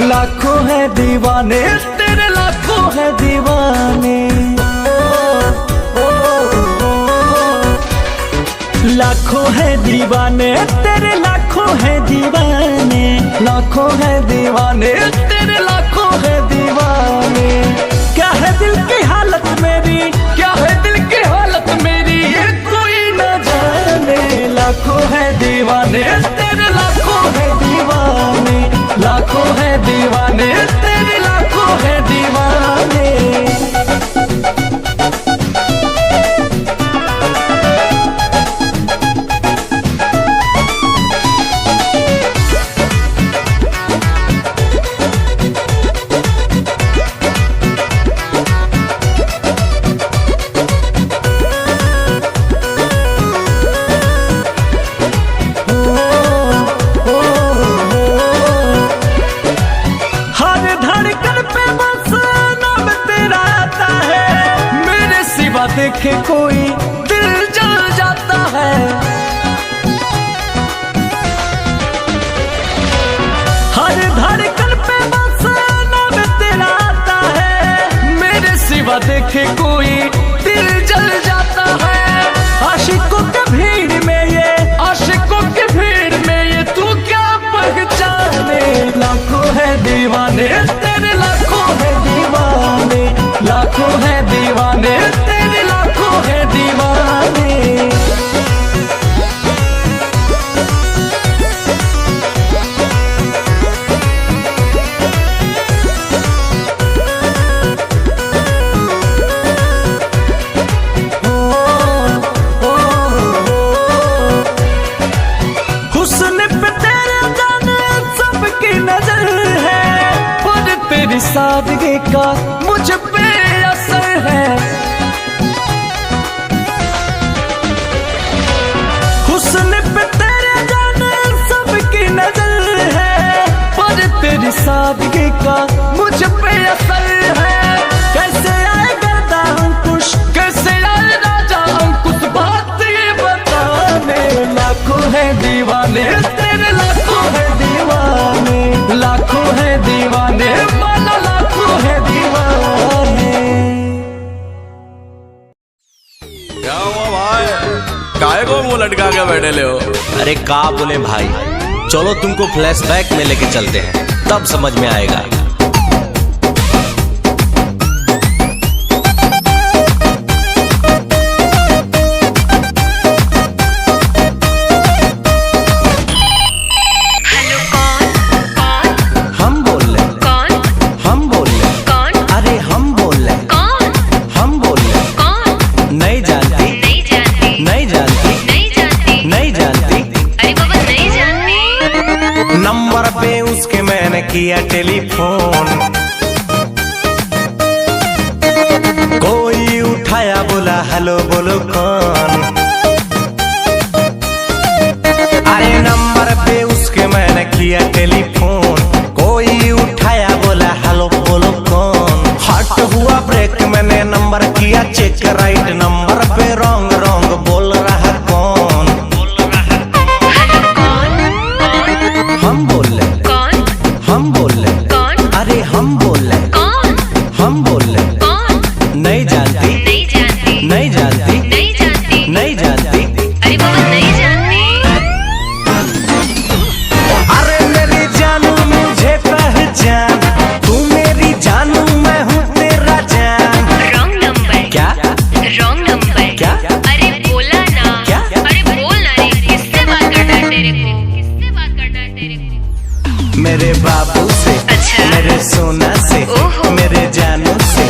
लाखों है दीवाने तेरे, लाखों है दीवाने। लाखों है दीवाने तेरे, लाखों है दीवाने। लाखों है दीवाने तेरे, लाखों है दीवाने। क्या है दिल की हालत मेरी, क्या है दिल की हालत मेरी, ये कोई न जाने। लाखों है दीवाने तेरे, लाखों है दीवाने। लाखों है दीवाने तेरे, लाखों है दीवाने। देखे कोई दिल जल जाता है। हर धड़कन पे बस नाम तेरा आता है। मेरे सिवा देखे कोई दिल जल जाता है। आशिकों के भीड़ में ये, आशिकों के भीड़ में ये तू क्या पहचाने। लाखों है दीवाने तेरे, लाखों है दीवाने। लाखों है दीवाने तेरे, लाखों है दीवाने। हुस्न पे तेरे जाने सबकी नजर है, और तेरी सादगी का मुझ पे असर है। हुस्न पे तेरे जाने सबकी नजर है, पर तेरी सादगी का मुझ पे असर है। कैसे आए गर्दा अंकुश, कैसे आए राजा अंकुश, बात ये बताने। लाखों है दीवाने तेरे, लाखों है दीवाने। लाखों है दीवाने माना, लाखों है दीवाने। क्या हुआ भाई, काहे को मुंह लटका के बैठे ले हो? अरे का बोले भाई, चलो तुमको फ्लैशबैक में लेके चलते हैं, तब समझ में आएगा। नंबर पे उसके मैंने किया टेलीफोन, कोई उठाया बोला हेलो बोलो कौन। अरे नंबर पे उसके मैंने किया टेलीफोन, कोई उठाया बोला हेलो बोलो कौन। हट हुआ ब्रेक, मैंने नंबर किया चेक, राइट नंबर पे रॉन्ग रॉन्ग बोल रहा कौन। हम बोल रहे कौन, हम बोल रहे कौन, अरे हम बोल रहे कौन, हम बोल रहे कौन। नहीं जानती, नहीं जानती, नहीं जानती, नहीं जानती, नहीं जानती, अरे बाबा नहीं जानती। अरे मेरी जानू मुझे पहचान, तू मेरी जानू मैं हूँ तेरा जान। रॉन्ग नंबर क्या, रॉन्ग नंबर क्या, अरे बोला ना क्या, अरे बोल ना रे, किससे बात करना है तेरे को, किससे बात करना है तेरे को। मेरे बाबू से, अच्छा, मेरे सोना से, मेरे जानू से।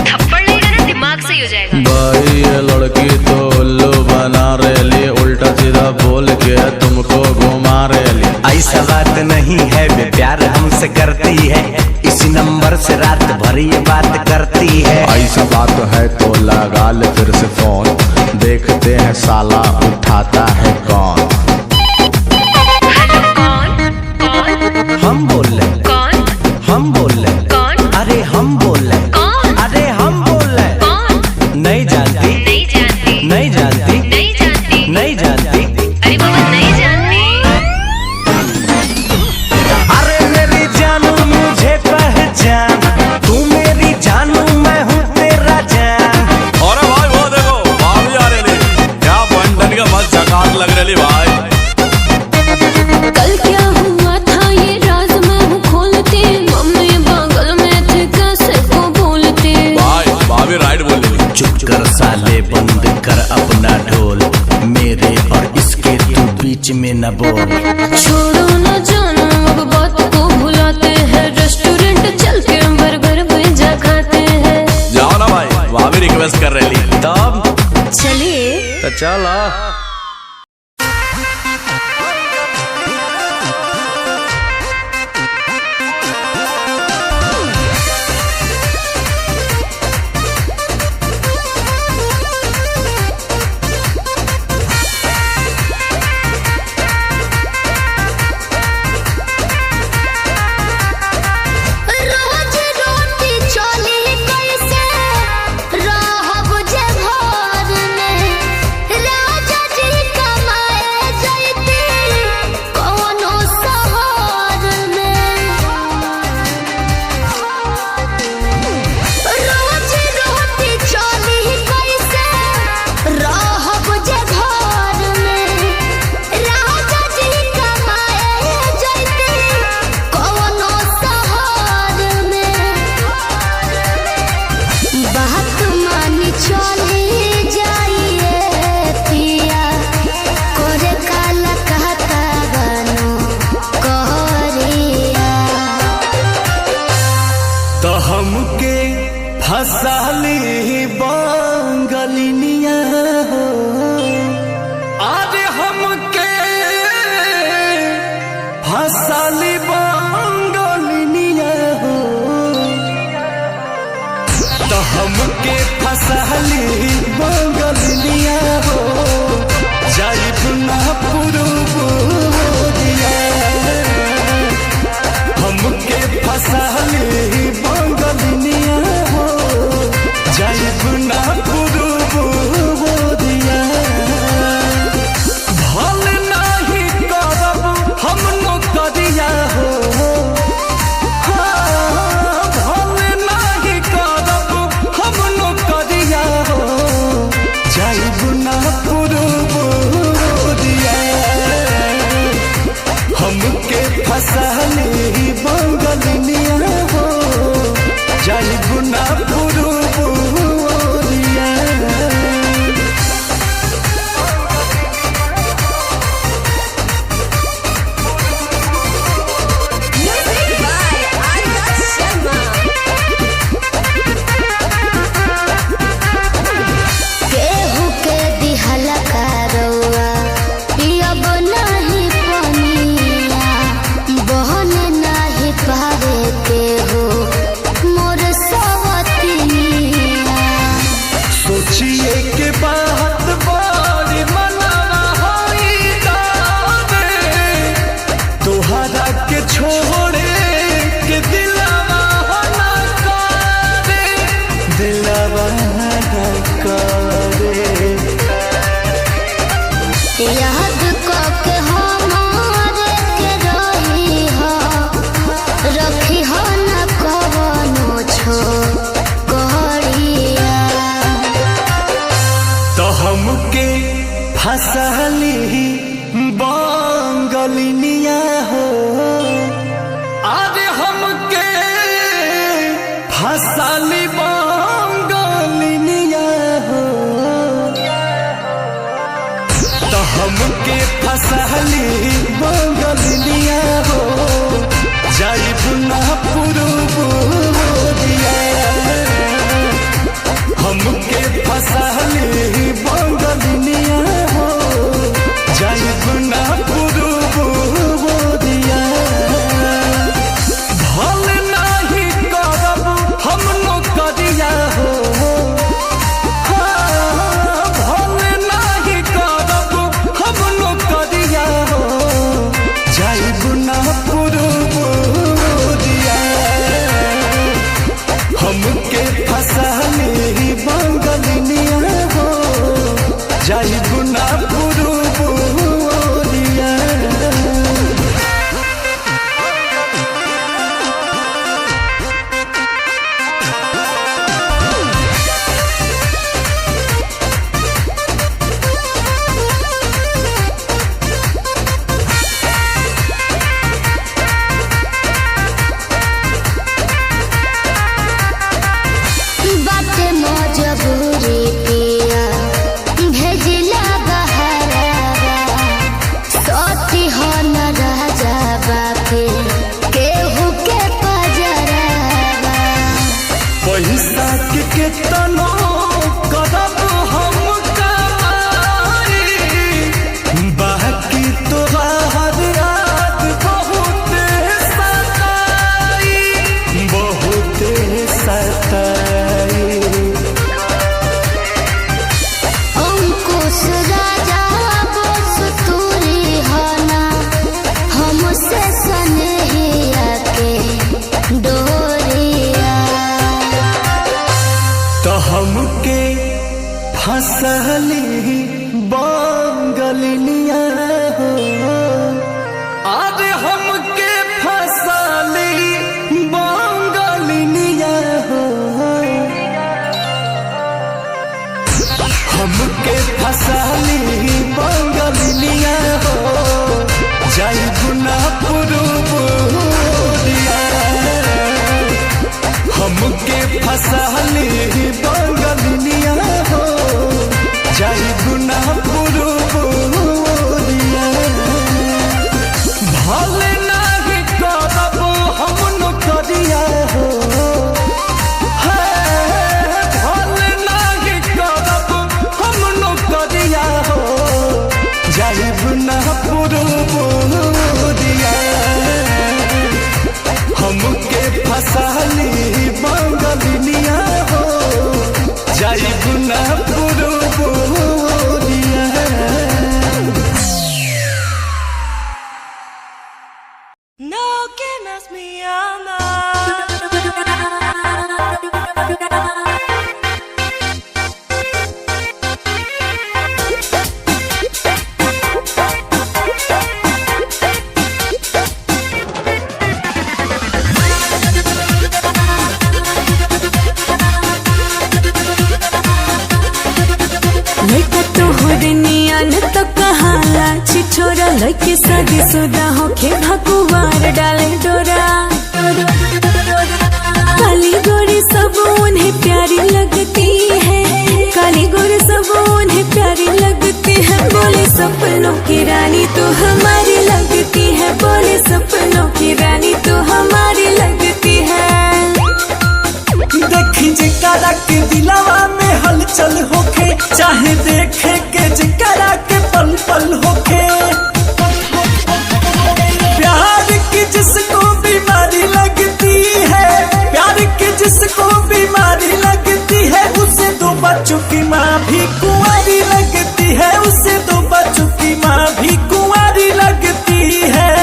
थप्पड़ लेगा ना दिमाग सही हो जाएगा। भाई ये लड़की तो उल्लू बना रही, उल्टा सीधा बोल के तुमको घुमा रही। ऐसा बात नहीं है, वे प्यार हमसे करती है, किसी नंबर से रात भर ये बात करती है। ऐसा बात है तो लगा ले फिर से फोन, देखते हैं साला उठाता है कौन। हेलो कौन? हम बोल रहे कौन? हम बोल रहे कौन? अरे हम बोल रहे कौन? अरे हम बोल रहे कौन? नहीं जानती नहीं जानती। नहीं जानती नहीं जानती। नहीं जानती। अरे बाबा नहीं जानती। अरे मेरी जानू मुझे पहचान, तू मेरी जानू मैं हूँ तेरा जान। अरे भाई वो देखो भाभी आ रही, क्या बंटन का मस्त झकास लग रही भाई। कल क्या हुआ था ये राज मैं हूँ खोलती, मम्मी बगल में थे कैसे को भूलती। भाई भाभी राइट बोल रही। चुप कर साले, बंद कर अपना ढोल, मेरे और इसके तू बीच में न बोल। छोड़ो न जानो अब बात को भुलाते हैं, रेस्टोरेंट चल के बर्गर पिज्जा खाते हैं। जाओ ना भाई, भाभी रिक्वेस्ट कर रही। तब चलिए तो चला। रोज रोटी चली कैसे रहब जे घर में, राजा जी कमाए जैती कौनो शहर में। रोज रोटी चली कैसे रहब जे घर में, राजा जी कमाए जैती कौनो शहर में। बात मानी चली जाइए पिया, कोरे काला कहता बनो कहरिया। तो हमके फसाली बंगलिनिया हो, अरे हमके फसाली बंगलिनिया हो। तो हमके फसाली बंगलिनिया हो, जाइब ना पुरुबोरिया। हमके फसाली बंगलिनिया हो, जाइब ना पुरुबोरिया। भल नाही करब हम नौकरिया हो, भल नाही करब हम नौकरिया हो, जाइब ना पुरुबोरिया। हमके फसाली बंगलिनिया हो, जाइब ना पुरुबोरिया। केहू के दिहला करौआ पियब नाही पनिया, बहन नाही पावे केहू मोर सवतिनिया। सोचिए के बात बड़ी मनाना होई दावे, तोहरा के छोड़े के दिलवा ना करे, दिलवा ना करे। याद कके हमारे के रही हो, रखी हो न कवनो छोकरिया। तो हमके फसाली बंगलिनिया हो, अरे हमके फसाली बंगलिनिया हो। तो हमके फसाली बंगलिनिया हो, जाइब ना पुरुबोरिया। हमके फसाली बंगलिनिया हो, जाइब ना पुरुबोरिया। भल नाही के तनो करब हम कमाई, बाकी तोहार याद बहुत सताई, बहुत सताई। अंकुश राजा बस तूरी हना, हमसे सनहिया के डोरिया। तो हमके फसली बंगलिनिया हो, अरे हमके फसली बंगलिनिया हो, हमके फसली बंगलिनिया हो, जाई गुना पुरुबुरिया। हमके फसली बंगलिनिया हो, जाई गुना पुरुबुरिया। भले नाही करब हम नौकरिया हो, भले नाही करब हम नौकरिया हो, जाई गुना पुरुबुरिया। हमके फसली बंगलिनिया हो, जाई गुना पुरुबुरिया। No que más me ama. लइका तोहर नियन तो कहाला छिछोरा, लइके शादी शुदा होके भगवान डाले डोरा। काली गोरी सब उन्हें प्यारी लगती है, काली गोरी सब उन्हें प्यारी लगती है। बोले सपनों की रानी तो हमारी लगती है, बोले सपनों की रानी तो हमारी लगती है। देखी जिकरा के दिलवा में हलचल होखे, चाहे देखे के जिकरा के पल पल होखे। प्यार की जिसको बीमारी लगती है, प्यार की जिसको बीमारी लगती है, उसे दो बच्चों की माँ भी कुंवारी लगती है, उसे दो बच्चों की माँ भी कुंवारी लगती है।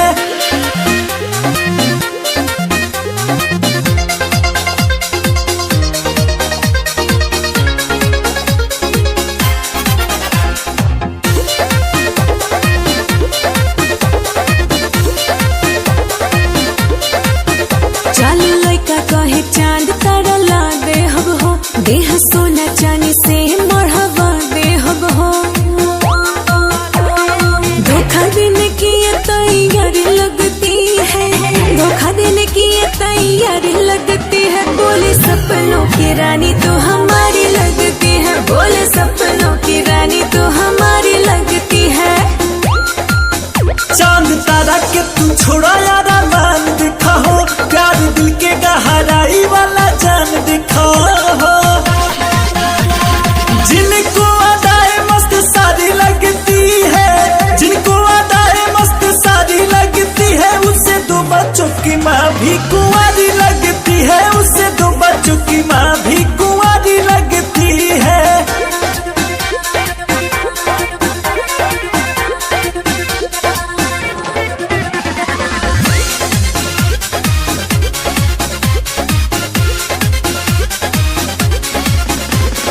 चालू लइका कहे चांद तारा ला दे हब हो, देह सोना चांदी से मढ़वा दे हब हो। धोखा देने की ये तैयारी लगती है, धोखा देने की ये तैयारी लगती है। बोले सपनों की रानी तो हमारी लगती है, बोले सपनों की रानी तो हमारी लगती है। चांद तारा के तू छोड़ा यारा मान दिखा हो, प्यार दिल के गहराई वाला जान दिखा हो। जिनको अदाए मस्त सारी लगती है, जिनको अदाए मस्त सारी लगती है, उससे दो बच्चों की माँ भी कुंवारी लगती है, उससे दो बच्चों की माँ भी कुंवारी लगती है।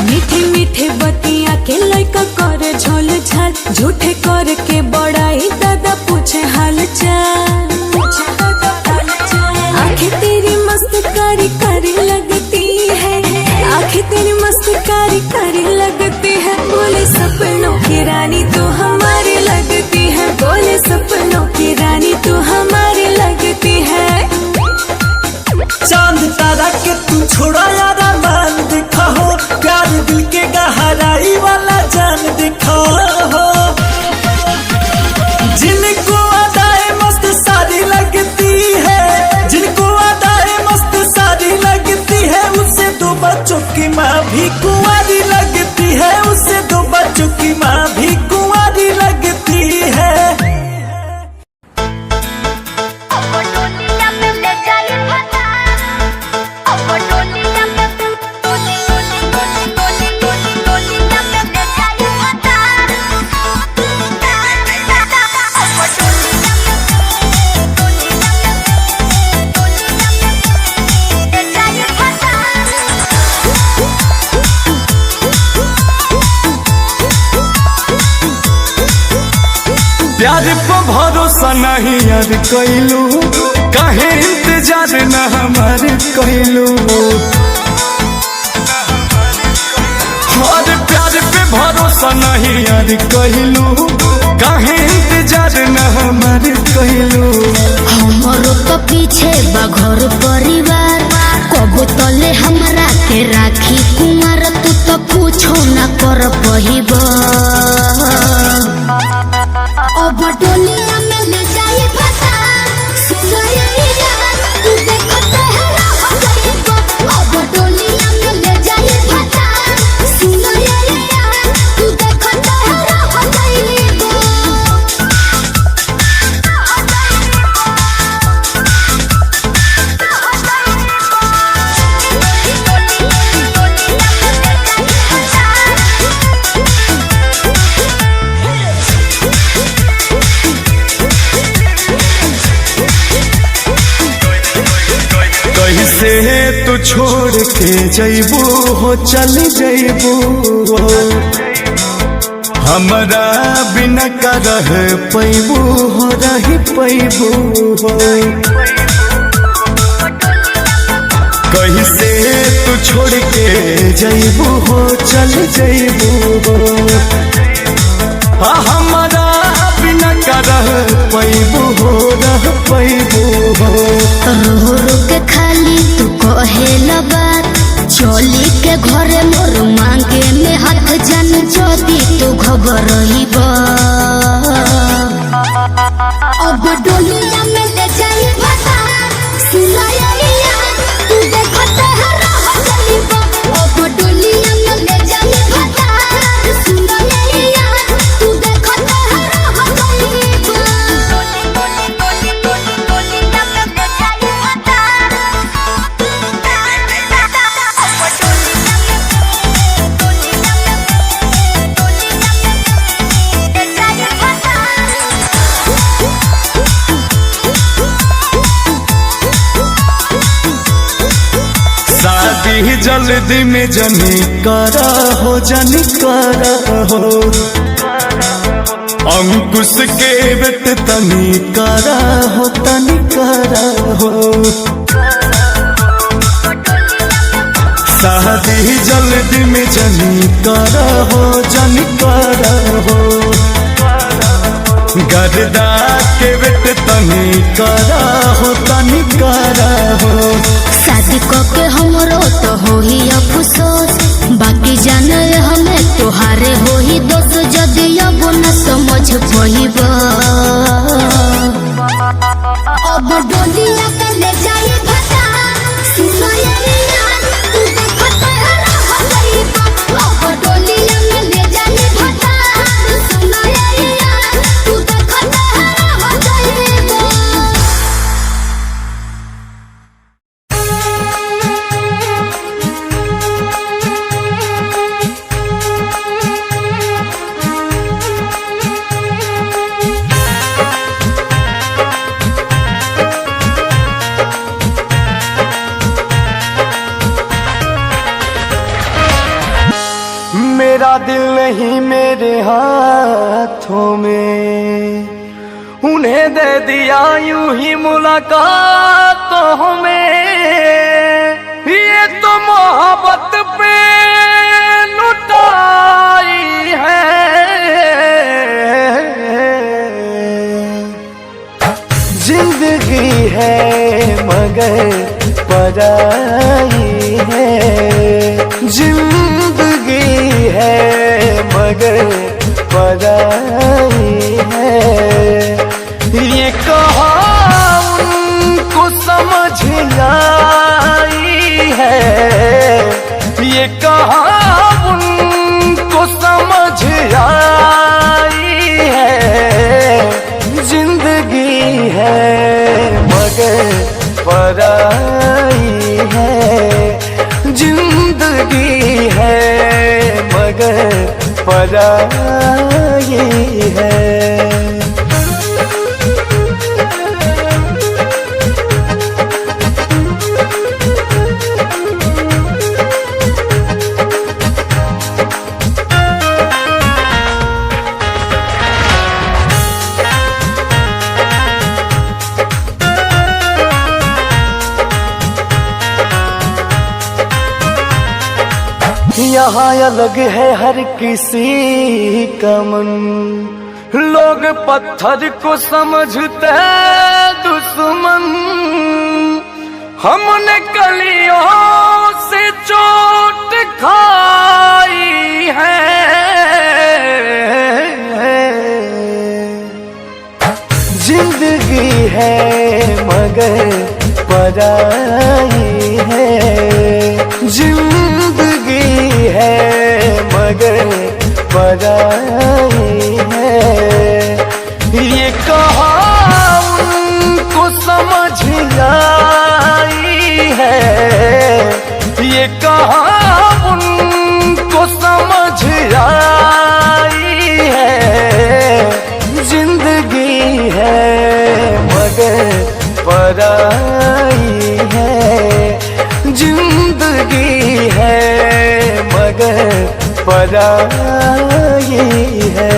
मीठे मीठे बतिया के लइका करे झोल झाल, झूठे कर के बड़ाई दादा पूछे हाल चाल। आंखें तेरी मस्त कारी कारी लगती है, आंखें तेरी मस्त कारी कारी लगती है। बोले सपनों की रानी तो हमारी लगती है, बोले सपनों की रानी तो हमारी लगती है। चांद तारा के तू छोड़ा यारा मान दिखा हो, प्यार दिल के गहराई वाला जान दिखा हो। जिनको अदाए मस्त सारी लगती है, जिनको अदाए मस्त सारी लगती है, उससे दो बच्चों की माँ भी कुंवारी लगती है, उससे 2 बच्चों की माँ भी कुंवारी लगती है। प्यार पे भरोसा नहीं यार कैलू, काहे इंतजार न हमार कैलू। और प्यार पे भरोसा नहीं यार कैलू, काहे इंतजार न हमार कैलू। हमारो तो पीछे बा घर परिवार, कबो तले हमरा के राखी कुमार, तू तो पूछो न कर पहिबा। अब डोलिया में ले जाए फटा, सुनैया तू देखो तेरा हो जाएगा। अब डोलिया में ले जाए फटा, सुनैया तू देखो तेरा हो जाएगा। कैसे तू छोड़ के जैबू हो, चल जैबू हो, हमरा बिना का रह पैबू हो, रह पैबू हो। कैसे तू छोड़ के जैबू हो, चल जैबू हो, हमरा बिना का रह पैबू हो, रह पैबू हो। रो रो के खाली तू कहेला बात, चली के घरे मोर मांगे में हाथ जान, जदी तू खबर रहीबा। अब डोलिया में ले जाई फटा, सुनैया तू देखो तेरा हो जाएगा। अब डोलिया में ले जाई फटा, सुनैया तू देखो तेरा हो जाएगा। शादी जल्दी में जनी करा हो, जनी करा हो, अंकुश के बेट तनी करा हो, तनी करा हो। शादी जल्दी में जनी करा हो, जनी करा हो, गर्दा के बेट तनी करा हो, तनी करा हो। शादी के हमरो तो हो ही अफसोस, बाकी जाने हमें तोहारे हो ही दोस्त, जदि अब न समझ पाइबा। अब डोलिया पे ले जाए फटा, सुनैया तू देखो तेरा हो जाएगा। अब डोलिया में ले जाए फटा, सुनैया तू देखो तेरा हो जाएगा। मेरा दिल नहीं मेरे हाथों में, उन्हें दे दिया यूं ही मुलाकातों में। ये तो मोहब्बत पे लुटाई है, जिंदगी है मगर पराई है, जिंदगी है मगर पराई है। ये कहा उनको समझ आई है, ये कहाँ उनको समझ आई है, जिंदगी है मगर पराई है, जिंदगी है मगर पराई है। यहाँ अलग है हर किसी का मन, लोग पत्थर को समझते दुश्मन, हमने कलियों से चोट खाई है, जिंदगी है मगर पराई है, जिंदगी है मगर पराई है। ये कहाँ उनको समझ आई है, ये कहाँ उनको समझ आई है, जिंदगी है मगर पराई है, जिंदगी है मगर पराई है।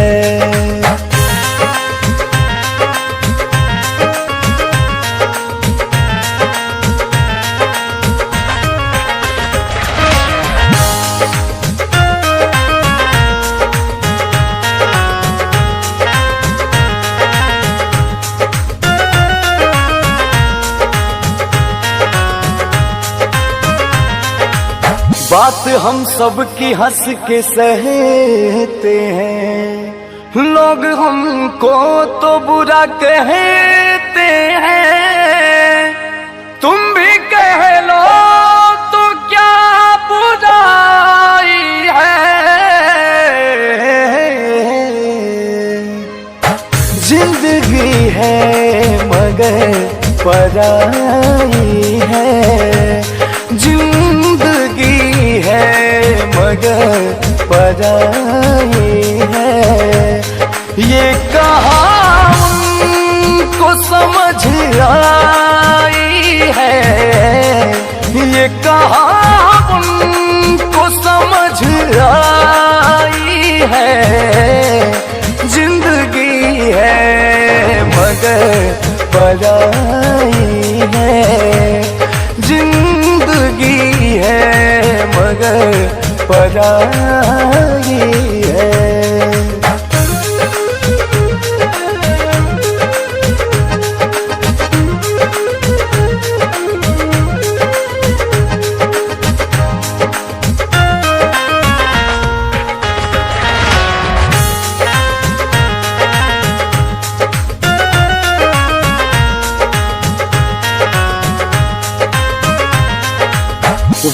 बात हम सब की हंस के सहते हैं, लोग हमको तो बुरा कहते हैं, तुम भी कह लो तो क्या बुराई है, जिंदगी है मगर पराई है, जिंदगी है मगर पराई है। ये कहाँ उनको समझ आई है, ये कहाँ उनको समझ आई है, जिंदगी है मगर पराई है, जिंदगी है मगर पराई है।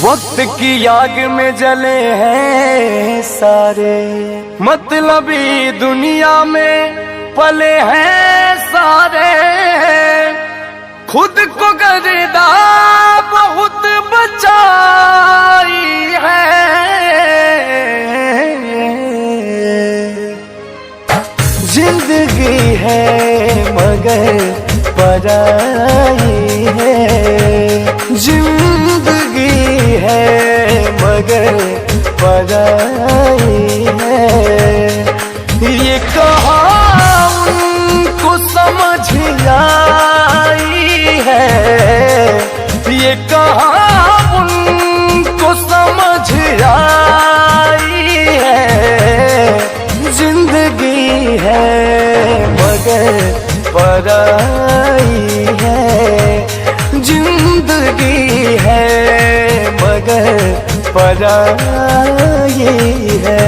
वक्त की आग में जले हैं सारे, मतलबी दुनिया में पले हैं सारे, खुद को गर्दा बहुत बचाई है, जिंदगी है मगर पराई है, जिंदगी है मगर पराई है। ये कहाँ उनको समझ आई है, ये कहाँ उनको समझ आई है, जिंदगी है मगर पराई है, जिंदगी है मगर पराई है।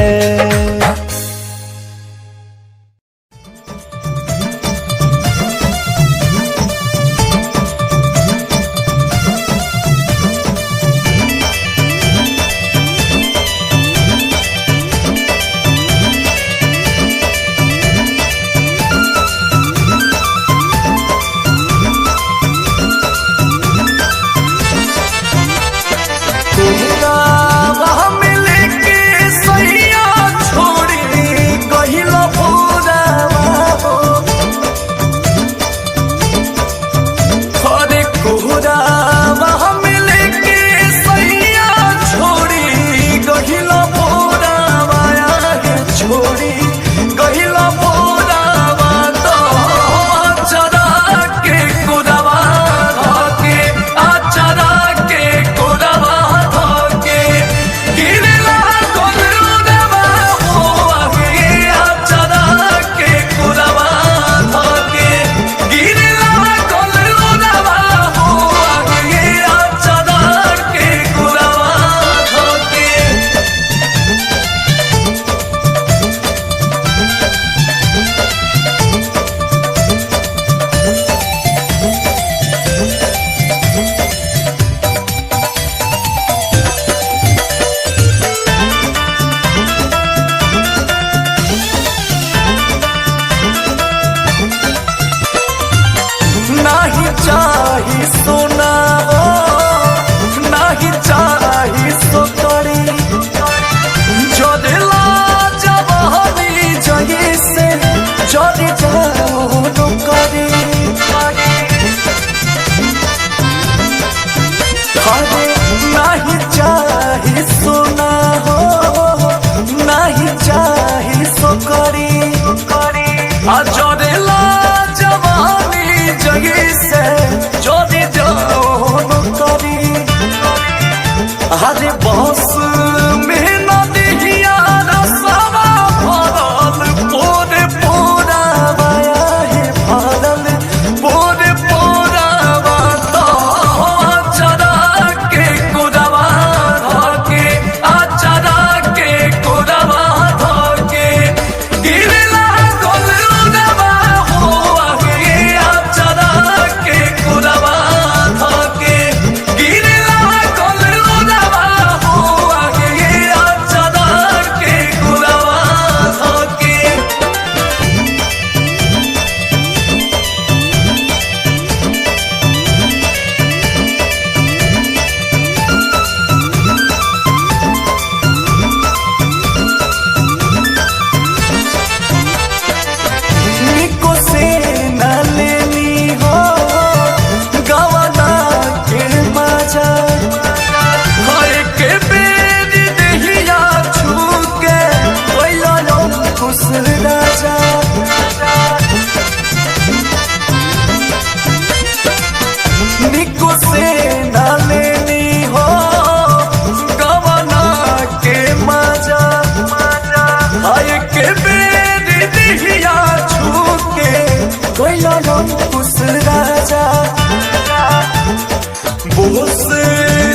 अंकुश राजा बोस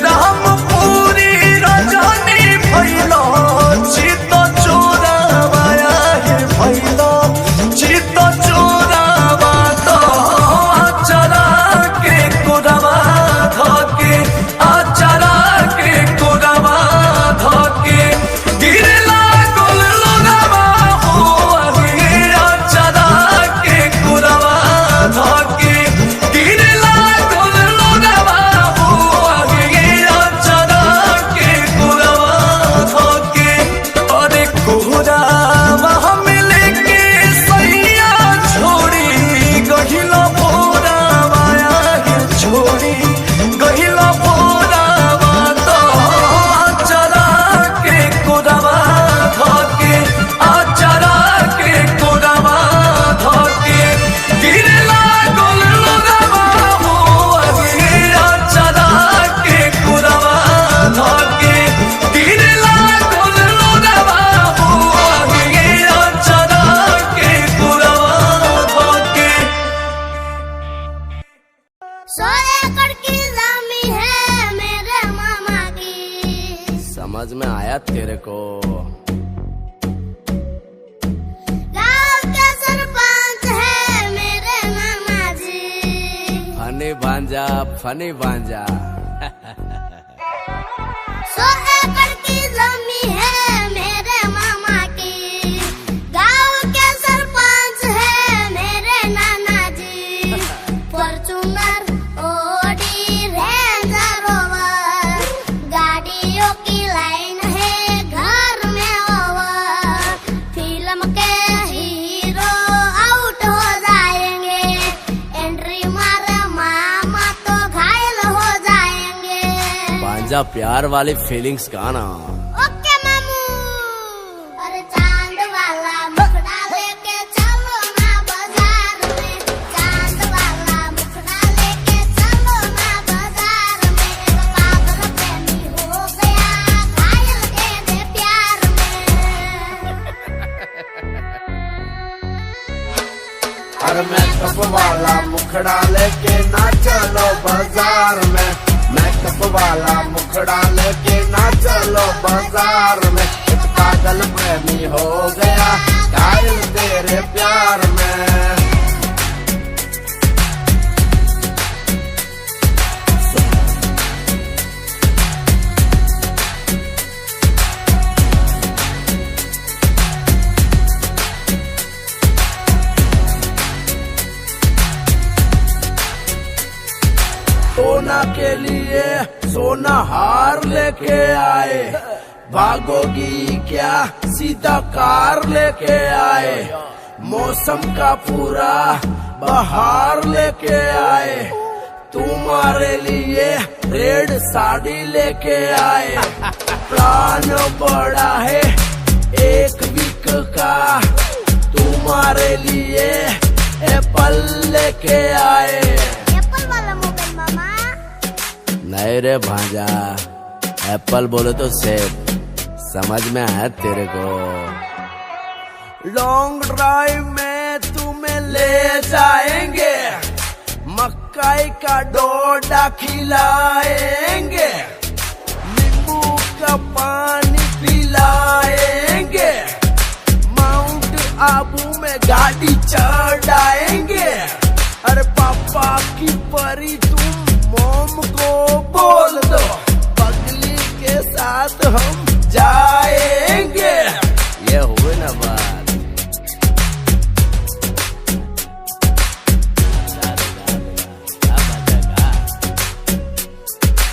रामपुरी रजनी भैलो चित चोरावाया है भैलो चित चोरावा तो आचरा के कोरवा धके आचरा के कोरवा धके गिरला गोल लोरावा हो अगे आचरा के कोरवा धके गिरला गोल लोरावा हो अगे आचरा के कोरवा धके अरे कोरावा मिले के सैया छोड़ी गहिला भोरावा आगे छोड़ी गहिला भोरावा तो आचरा के कोरवा धके आचरा के कोरवा धके गिरला गोल लोरावा हो अगे आचरा के कोरवा धके गिरला गोल लोरावा हो अगे आचरा के कोरवा धके 100 एकड़ की जमीन है मेरे मामा की। समझ में आया तेरे को? गाँव के सरपंच है मेरे मामा जी। फनी भांजा 100 एकड़ की जमीन है मेरे मामा की। गाँव के सरपंच है मेरे नाना जी। फॉर्च्यूनर ऑडी रेंजर रोवर गाड़ियों की लाइन है घर में ओवर। फिल्म के हीरो आउट हो जाएंगे एंट्री मारे मामा तो घायल हो जाएंगे। भांजा प्यार वाली फीलिंग्स गाना। ओके मामू। अरे चांद वाला मुखड़ा लेके चलो ना बाजार में। चांद वाला मुखड़ा लेके चलो ना बाजार में। एक पागल प्रेमी हो गया घायल तेरे प्यार में। अरे मेकअप वाला मुखड़ा लेके ना चलो बाजार में। मेकअप वाला मुखड़ा लेके ना चलो बाजार में। एक पागल प्रेमी हो गया घायल तेरे प्यार में। सोना के लिए सोना हार लेके आए। भागोगी क्या सीधा कार लेके आए। मौसम का पूरा बहार लेके आए। तुम्हारे लिए रेड साड़ी लेके आए। प्लान बड़ा है 1 वीक का। तुम्हारे लिए एप्पल लेके आए। एप्पल वाला मोबाइल मामा। नहीं रे भांजा, एप्पल बोले तो सेब। समझ में आया तेरे को? लॉन्ग ड्राइव में तुम्हें ले जाएंगे। मक्काई का डोडा खिलाएंगे। नींबू का पानी पिलाएंगे। माउंट आबू में गाड़ी चढ़ाएंगे। अरे पापा की परी तुम मोम को बोल दो। पगली के साथ हम जाएंगे। ये हुए ना बात।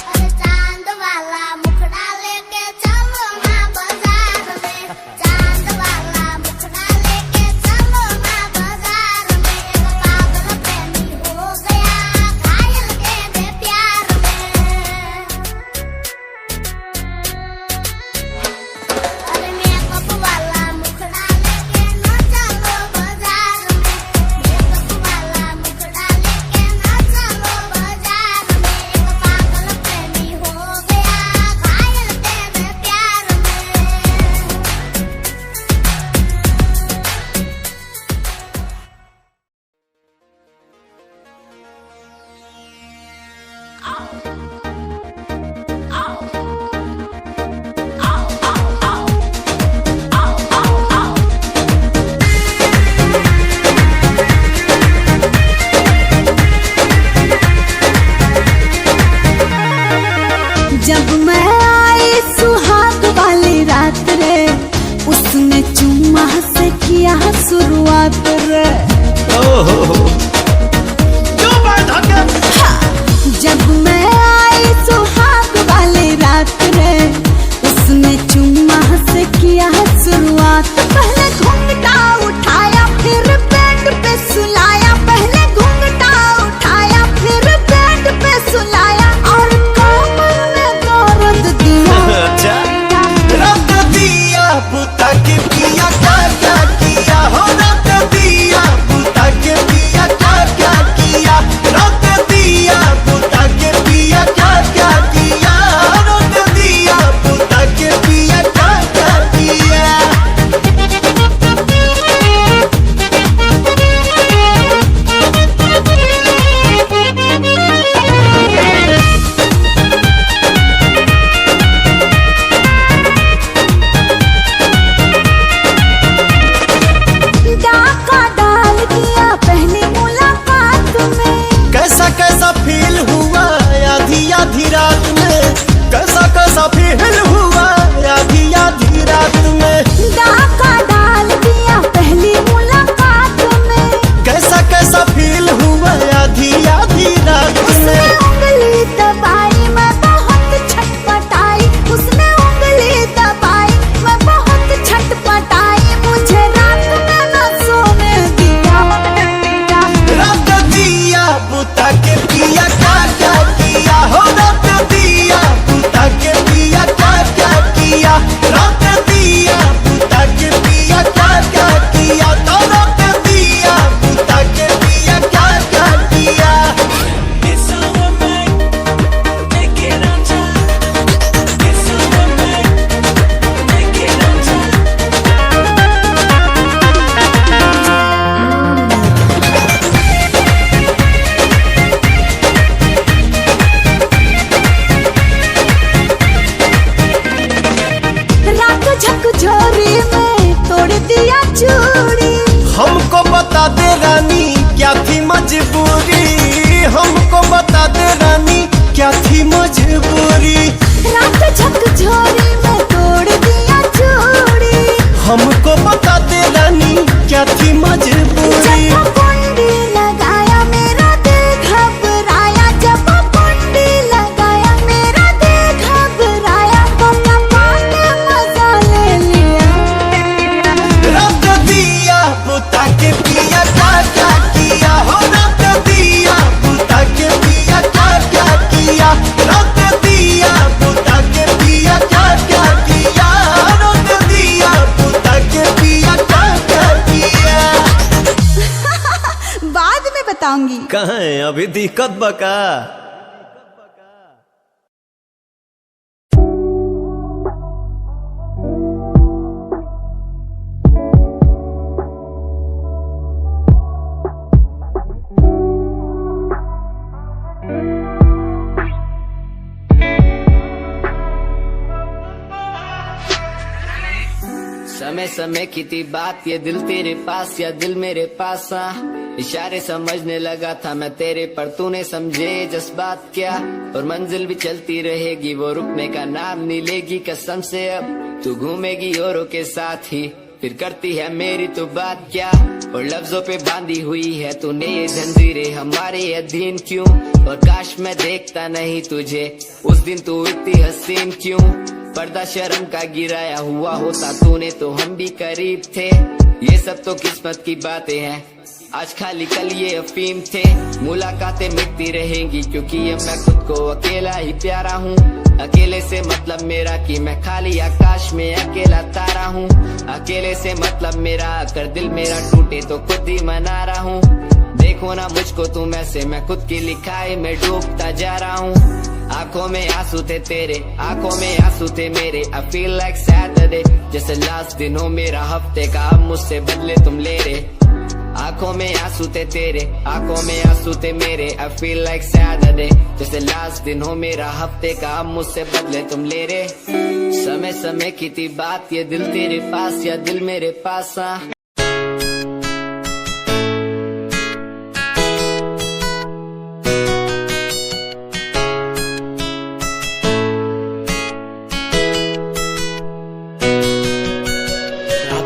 अरे चांद वाला मुखड़ा लेके चलो ना बाजार में। चांद वाला मुखड़ा लेके चलो ना बाजार शुरुआत रे। जो बात हके जब मैं आई सुहाग वाली रात रे, उसने चुम्मा से किया शुरुआत। पहले घूंघटा उठाया फिर बेड पे सुलाया, पहले घूंघटा उठाया फिर बेड पे सुलाया, और कमर में दर्द दिया। अच्छा रख दिया पुता के पिया क्या क्या किया हो, रख दिया पुता के पिया क्या क्या किया, रख दिया पुता के पिया क्या क्या किया, रख दिया पुता के पिया क्या क्या किया। डाका डाल दिया पहली मुलाकात में, कैसा कैसा फील हुआ आधी आधी रात में, कैसा कैसा फील हुआ आधी आधी रात में, डाका डाल दिया पहली मुलाकात में। कैसा कैसा फील हुआ आधी आधी रात उसने में। उंगली दबाई मैं बहुत छटपटाई, उसने उंगली दबाई मैं बहुत छटपटाई, मुझे रात में न सोने दिया। रख दिया पुता के पिया क्या क्या किया हो, रख दिया पुता के पिया क्या क्या किया, रख दिया पुता के पिया क्या क्या किया, तो रख दिया पुता के पिया क्या क्या किया। रात झकझोरी में तोड़ दिया चूड़ी, हमको बता दे रानी क्या थी मजबूरी, हमको बता दे रानी क्या थी मजबूरी, रात झकझोरी में तोड़ दिया चूड़ी। हमको बता दे रानी क्या थी मजबूरी। जब कुंडी लगाया मेरा दिल घबराया, जब कुंडी लगाया मेरा दिल घबराया, तो पाने मजा ले लिया। रख दिया पुता के पिया क्या क्या किया हो, रख दिया पुता के पिया क्या क्या किया, रख दिया पुता के पिया क्या क्या किया, रख दिया पुता के पिया क्या क्या किया। बाद में बताऊंगी। कहाँ है अभी दिक्कत बका। समय समय की थी बात, ये दिल तेरे पास या दिल मेरे पास। इशारे समझने लगा था मैं तेरे, पर तूने समझे जज्बात क्या। और मंजिल भी चलती रहेगी, वो रुकने का नाम नहीं लेगी कसम से। अब तू घूमेगी औरों के साथ ही, फिर करती है मेरी तो बात क्या। और लफ्जों पे बांधी हुई है तूने ये जंजीरें, हमारे अधीन क्यों। और काश मैं देखता नहीं तुझे उस दिन, तू इतनी हसीन क्यों। पर्दा शर्म का गिराया हुआ होता तूने तो हम भी करीब थे। ये सब तो किस्मत की बातें हैं, आज खाली कल ये अफीम थे। मुलाकातें मिटती रहेंगी क्योंकि ये मैं खुद को अकेला ही प्यारा हूँ। अकेले से मतलब मेरा कि मैं खाली आकाश में अकेला तारा हूँ। अकेले से मतलब मेरा अगर दिल मेरा टूटे तो खुद ही मना रहा हूँ। देखो ना मुझको तुम ऐसे, मैं खुद की लिखाई में डूबता जा रहा हूँ। आंखों में आंसू थे तेरे, आंखों में आंसू थे मेरे। I feel like Saturday, जैसे लास्ट दिन हो मेरा हफ्ते का, अब मुझसे बदले तुम ले रहे। आंखों में आंसू थे तेरे, आंखों में आंसू थे मेरे। I feel like Saturday, जैसे लास्ट दिन हो मेरा हफ्ते का, अब मुझसे बदले तुम ले रहे। समय समय की थी बात, ये दिल तेरे पास या दिल मेरे पास।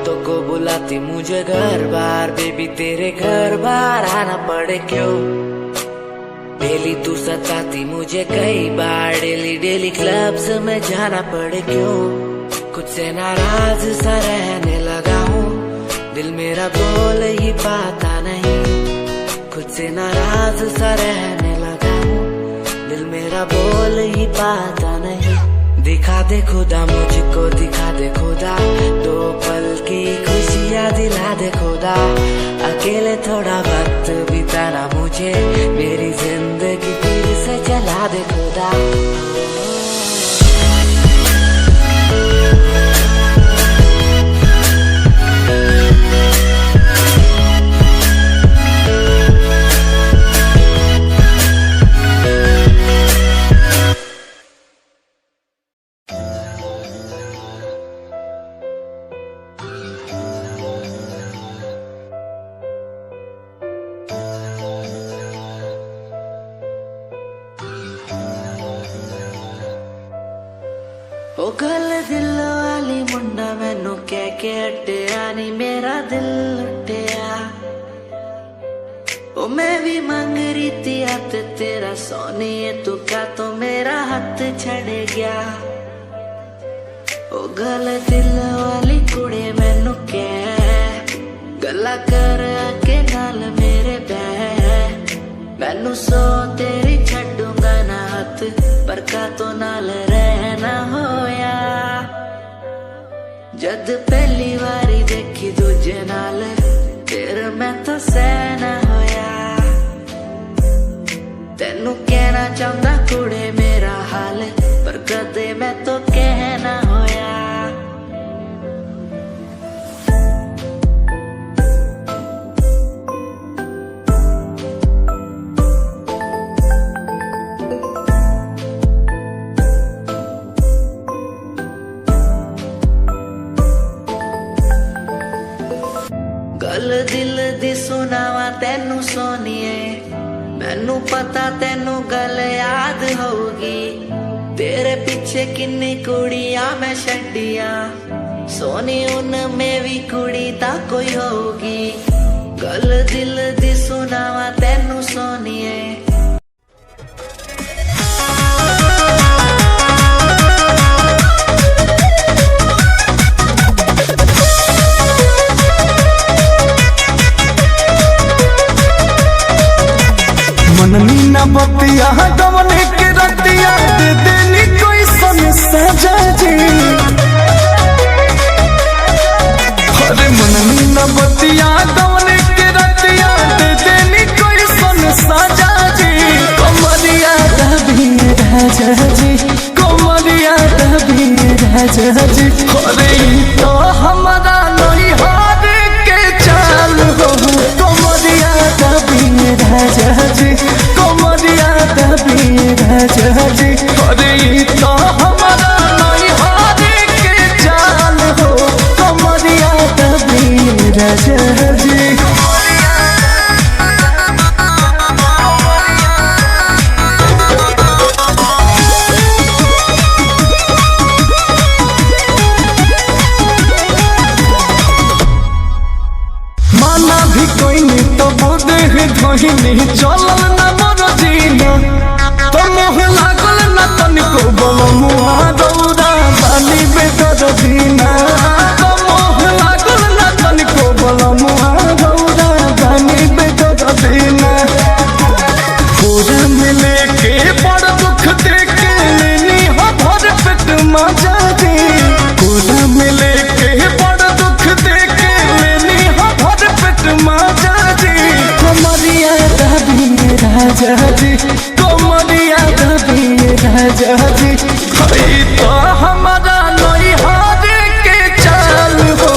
रातों को बुलाती मुझे घर बार, बेबी तेरे घर बार आना पड़े क्यों? डेली तू सताती मुझे कई बार, डेली डेली क्लब्स में जाना पड़े क्यों? खुद से नाराज सा रहने लगा हूँ, दिल मेरा बोल ही पाता नहीं। खुद से नाराज सा रहने लगा हूँ, दिल मेरा बोल ही पाता नहीं। दिखा दे खुदा मुझको, दिखा दे खुदा, दो पल की खुशियाँ दिला दे खुदा। अकेले थोड़ा वक्त बिताना मुझे, मेरी जिंदगी फिर से चला दे खुदा। ओ गल दिल वाली मुंडा मैनू कह के हटिया नी मेरा दिल लुटिया। ओ मैं भी मांग रही थी हाथ तेरा सोनिए, तू क्या तो मेरा हाथ छड़ गया। ओ गल दिल वाली कुड़ी मैनू कह गला कर के नाल मेरे बह, मैनू सो तेरी छड्डूंगा ना हाथ, पर का तो नाल रहना होया। जद पहली बारी देखी दूजे नाल, फिर मैं तो सहना होया। तेनू कहना चाहता कुड़े मेरा हाल, पर कदे मैं तो कहना होया। गल दिल दी सुनावा तेनू सोनिए, मैनू पता तेनू गल याद होगी। तेरे पीछे किन्नी कुड़ियां मैं छड्डियां, सोनी उनमें भी कुड़ी ता कोई होगी। गल दिल दी सुनावा तेनू सोनिए। मननी न बतिया गवने के रतिया, दे देनी कोई सन सजा जी। अरे मननी न बतिया गवने के रतिया, दे देनी कोई सन सजा जी। कमरिया दबी राजा जी, कमरिया दबी राजा जी। अरे तो हमारा नहीं हार के चाल हो, कमरिया दबी राजा जी, कमरिया दबी राजा जी। अरे तो हमारा नहीं हार के चाल हो, कमरिया दबी राजा जी। माना भी कोई नहीं तो बोदे धोहिनी, चलल न मोर जीना तो मोह लागल न तनिको बोलो मुआ दौड़ा बाली बेदर दीना। तो मोह लागल न तनिको बोलो मुआ दौड़ा बाली बेदर दीना। पूरा मिले के बड़ दुख देके लेनी हो भर पेट मजा दी। पूरा मिले के बड़ दुख देके लेनी हो भर पेट मजा दी। कमरिया दबी राजा जी, कमरिया दबी राजा जी। हई तो हमारा नहीं हार के चाल हो,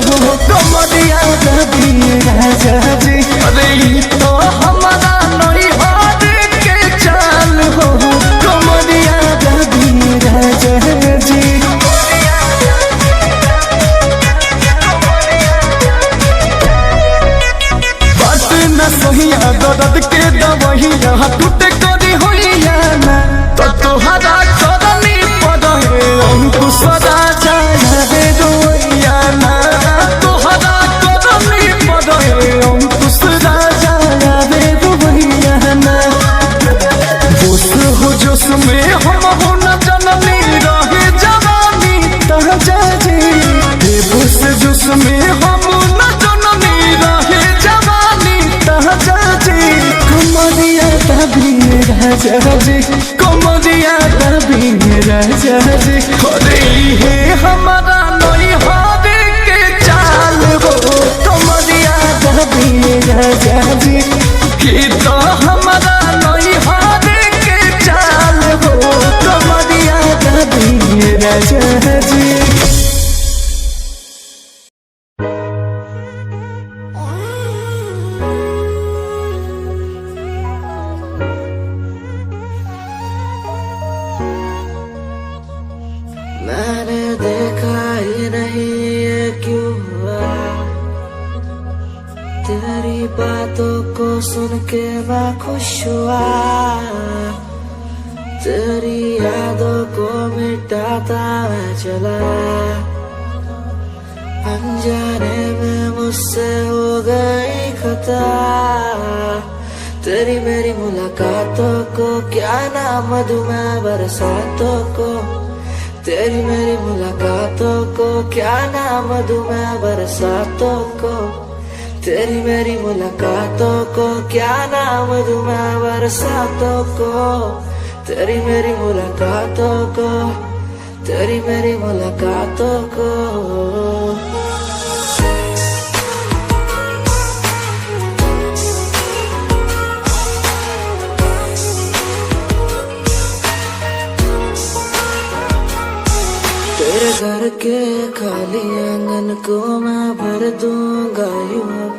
कमरिया दबी राजा जी। अरे तो हमारा नहीं हार के चाल हो, कमरिया दबी राजा जी। बात न सहिया दर्द के दवहिया, टूटे करी होइया ना तो तोहरा करनी पड़े अंकुश राजा रे रोइया ना। तोहरा राजा जी कमरिया दबी राजा जी अरे हे हमारा नई हारे के चाल हो कमरिया दबी राजा जी कि तो हमारा नई हारे के चाल हो कमरिया दबी राजा जी। मैंने देखा ही नहीं ये क्यों हुआ, तेरी बातों को सुन के मैं खुश हुआ, तेरी यादों को मिटाता मैं चला, अनजाने में मुझसे हो गई खता, तेरी मेरी मुलाकातों को क्या नाम दूं मैं बरसातों को, तेरी मेरी मुलाकातों को क्या नाम दूं मैं बरसातों को, तेरी मेरी मुलाकातों को क्या नाम दूं मैं बरसातों को, तेरी मेरी मुलाकातों को, तेरी मेरी मुलाकातों को। तेरे घर के खाली आंगन को मैं भर दूंगा यूं अब,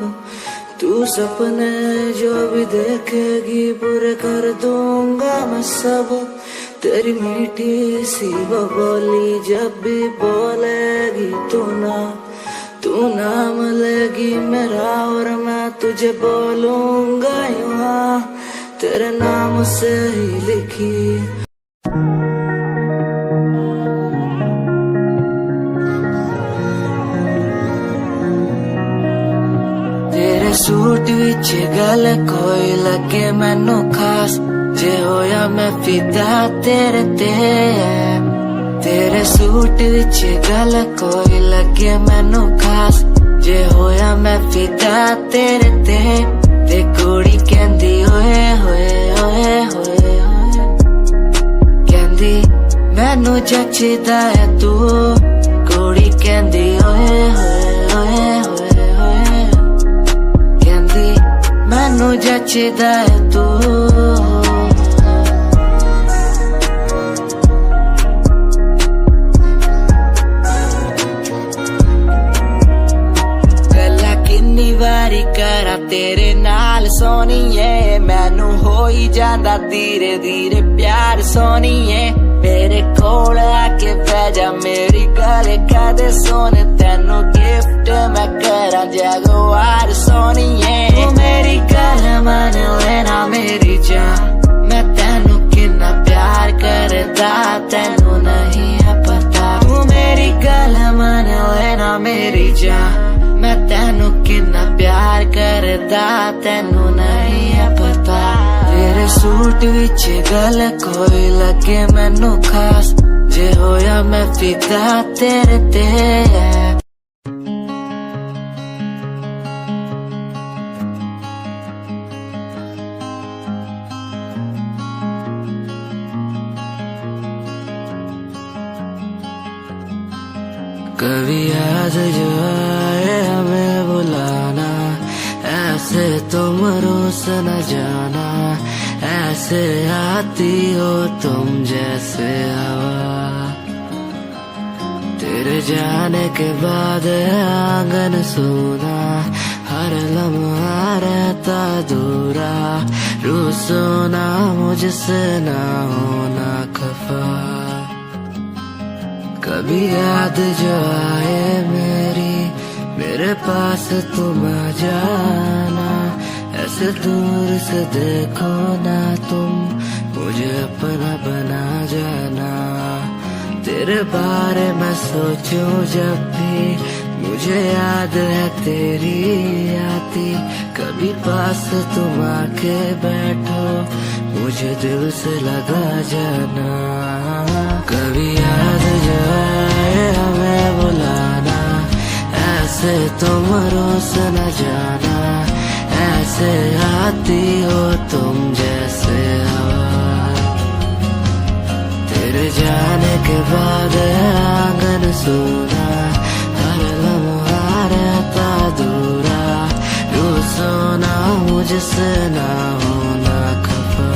तू सपने जो भी देखेगी पूरे कर दूंगा मैं सब, तेरी मीठी सी वो बोली जब भी बोलेगी तू नाम लेगी मेरा और मैं तुझे बोलूंगा यूं, तेरे नाम से ही लिखी। सूट विच गल कोई लगे मैनू खास, जे होया मैं फिदा तेरे ते, तेरे सूट विच गल कोई लगे मैनू खास, जे होया मैं फिदा तेरे ते कुड़ी कहंदी ओए होए ओए होए होए, कहंदी मैनू जचदा है तू, कुड़ी कहंदी ओए होए ओए होए, मैनू जचदा है तू। गल्ला किन्नी वारी करा तेरे नाल सोनिए, मैनू हो ही जांदा धीरे धीरे प्यार सोनिए, मेरे कोल आके बह जा मेरी गल कदे सोने, तेनू गिफ्ट मैं करा जगवार सोनिए, मेरी गल मन लेना मेरी जान, मैं तेनू कितना प्यार करदा तेनू नहीं है पता, तू मेरी गल मन लेना मेरी जान, मैं तेनू कितना प्यार करदा तेनू नहीं है पता, तेरे सूट विच गल कोई लगे मैनू खास, जे होया मैं फिदा तेरे ते। कभी याद जो आए हमें बुलाना, ऐसे तुम रोस न जाना, ऐसे आती हो तुम जैसे हवा, तेरे जाने के बाद आंगन सूना, हर लम्हा रहता दूरा, रूसोना मुझसे ना होना खफा, कभी याद जो आए मेरे पास तुम आ जाना, ऐसे दूर से देखो ना तुम मुझे अपना बना जाना, तेरे बारे में सोचूं जब भी मुझे याद है तेरी आती, कभी पास तुम आके बैठो मुझे दिल से लगा जाना, कभी याद जो आए हमें बुलाना, ऐसे तुम रोस न जाना, कैसे आती हो तुम जैसे हवा, तेरे जाने के बाद आंगन सूना, हर लम्हा रहता दूरा, यूं सोना मुझसे ना होना खफा।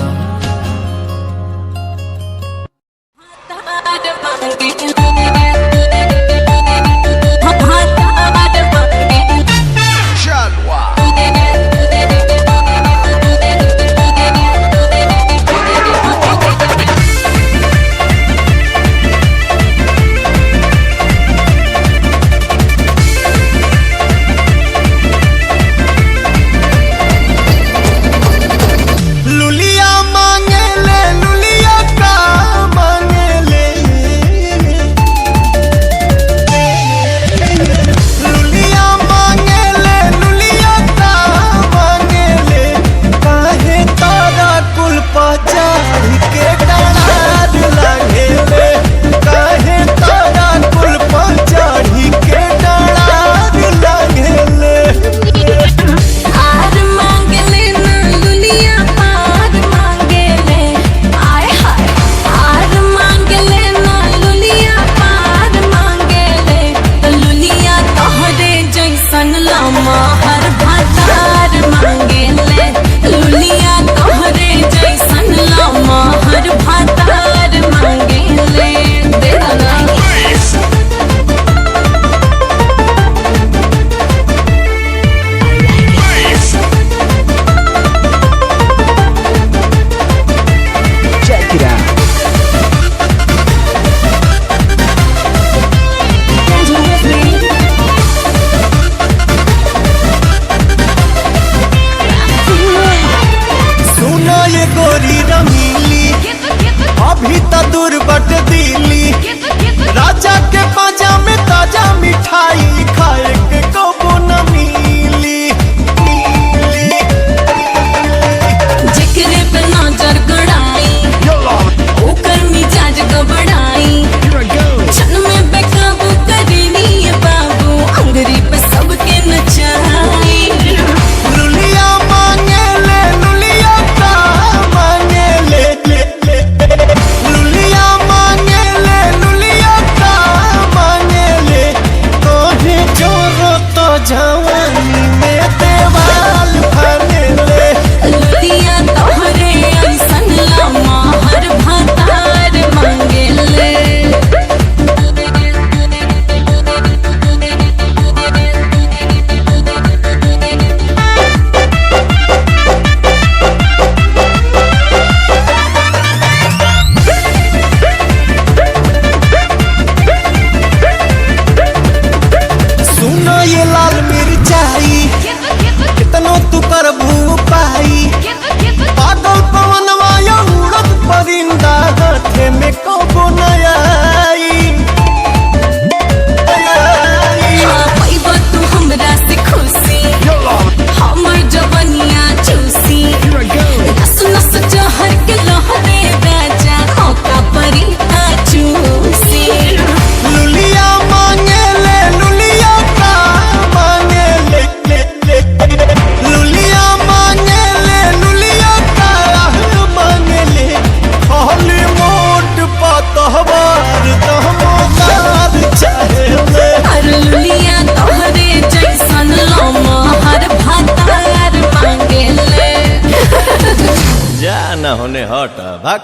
न होने हट भाग।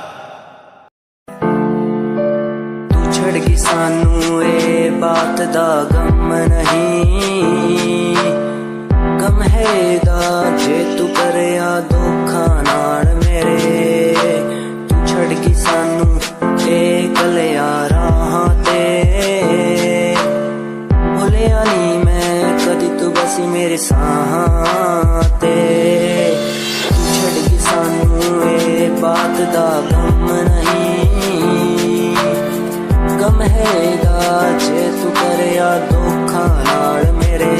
तू छड़ गई सानू ए बात दा गम नहीं, गम है दा जे तू करे या धोखा नाल मेरे। तू छड़ गई सानू ए कलिया राहां ते, भुलिया नी मैं कदी तू बसी मेरे साहां ते। तू छड़ गई सानू ए बात दा गम नहीं, गम है दा जे तू करे या धोखा नाल मेरे।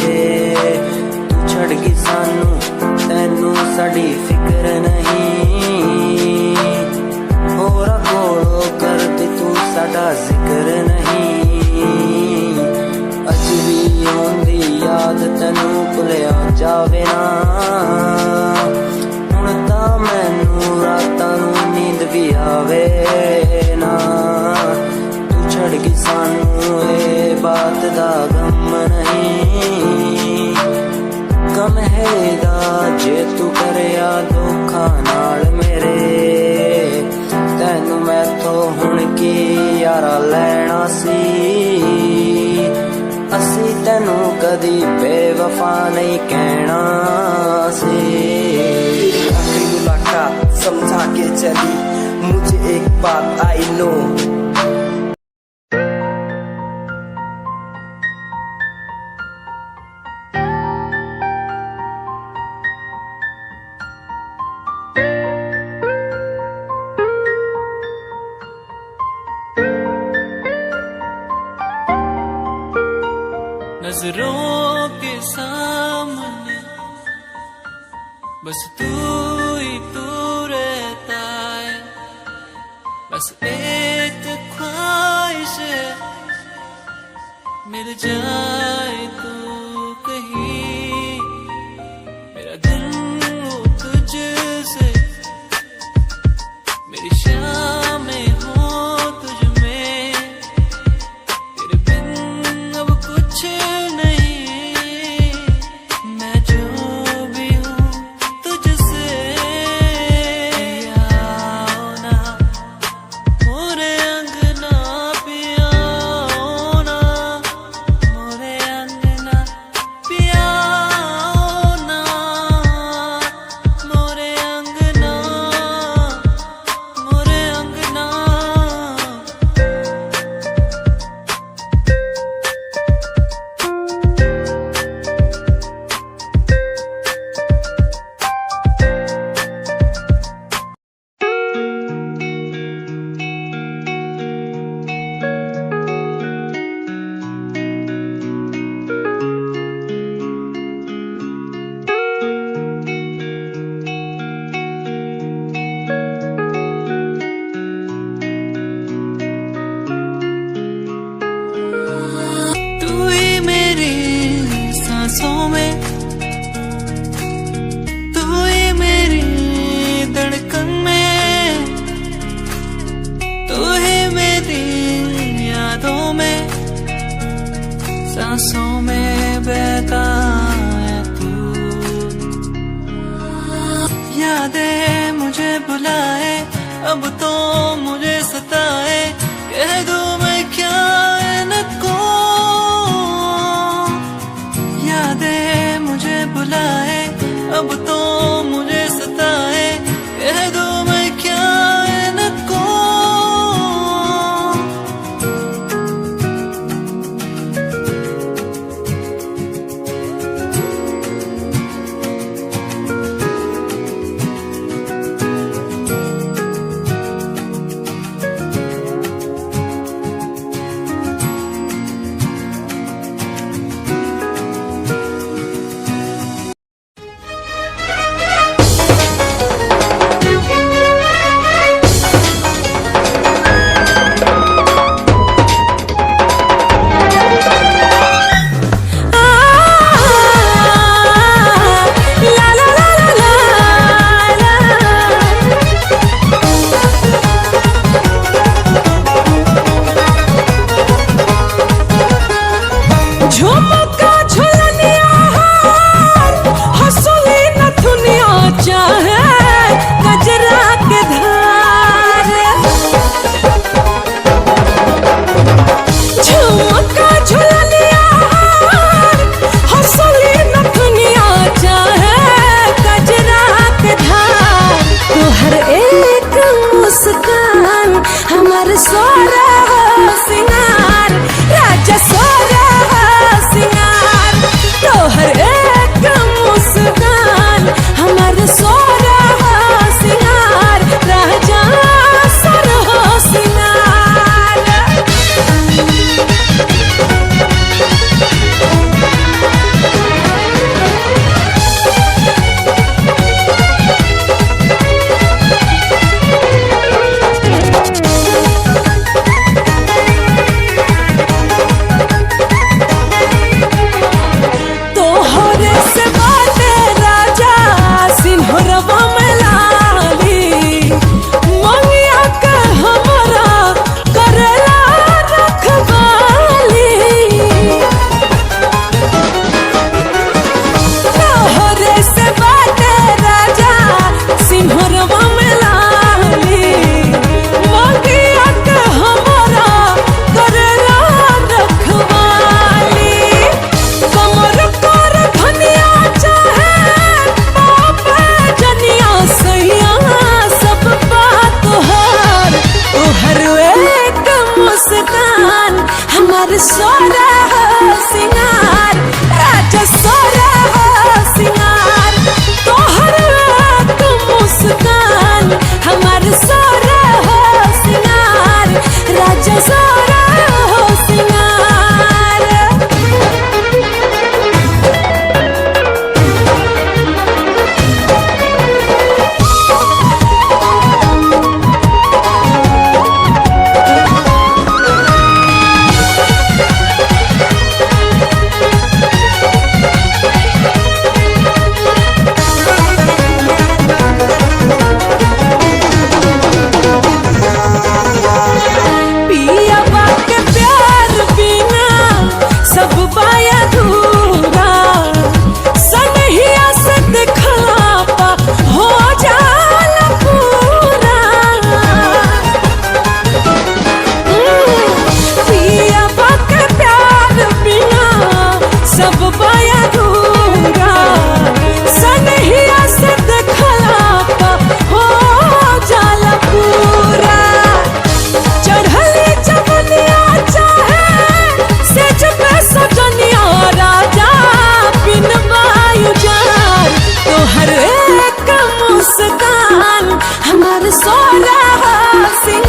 तू छड़ गई सानू तैनू साडी फिक्र नहीं, होरा कोलो करती तू साडा जिक्र नहीं। अज भी आउंदी याद तेनू भुलिया जावे ना हुण तां मैनू रातां नू नींद भी आवे ना तू छड़ गई सानू ए बात दा गम नहीं गम हैगा जे तू करिया धोखा नाल मेरे तैनू मैथों हुण की यारा लैना सी असी तैनू कदी बेवफा नहीं कहना सी आखिरी मुलाकात समझा के चली मुझे एक बात आई नो नजरों के सामने बस तू ही तू रहता है बस एक ख्वाहिश है मिल जाए तू कहीं मेरा दिन हो तुझसे मेरी शामें हो तुझ में तेरे बिन अब कुछ नहीं मैं जो भी हूँ तुझसे आओ ना मोरे अंगना पिया ना मोरे अंगना पिया ना मोरे अंगना मोरे अंगना तू ही मेरी सांसों में तू ही मेरी धड़कन में तू ही मेरी यादों में सांसों में बहता है तू यादें मुझे बुलाए अब तो मुझे सताए कह दूं मैं क्या इनको यादें मुझे बुलाए अब तो मुझे सताए कह दूं मैं क्या इनको हमारे सोना सिंह